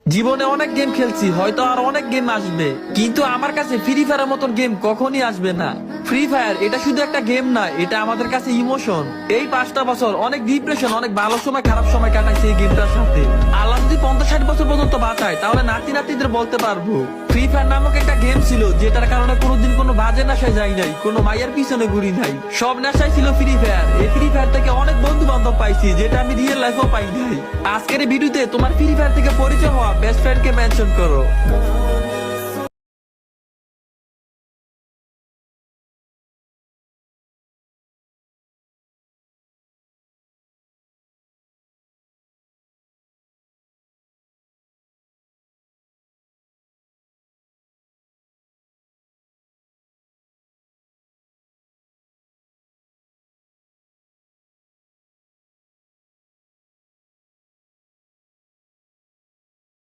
জীবনে অনেক গেম খেলছি, হয়তো আর অনেক গেম আসবে, কিন্তু আমার কাছে ফ্রি ফায়ারের মতন গেম কখনই আসবে না। ফ্রি ফায়ার এটা শুধু একটা গেম না, এটা আমাদের কাছে ইমোশন। এই 5টা বছর অনেক ডিপ্রেশন, অনেক ভালো সময় খারাপ সময় কাটাইছে এই গেমটার সাথে। আল্লাহ যদি 50-60 বছর পর্যন্ত বাঁচায়, তাহলে নাতি নাতিদের বলতে পারবো ফ্রি ফায়ার নামক একটা গেম ছিল, যেটার কারণে কোনোদিন কোনো বাজে নেশায় যাই নাই, কোনো মায়ের পিছনে ঘুরি নাই। সব নেশাই ছিল ফ্রি ফায়ার। এই ফ্রি ফায়ার থেকে অনেক বন্ধু বান্ধব পাইছি, যেটা আমি রিয়েল লাইফেও পাই নাই। আজকের এই ভিডিওতে তোমার ফ্রি ফায়ার থেকে পরিচয় হওয়া বেস্ট ফ্রেন্ডকে মেনশন করো।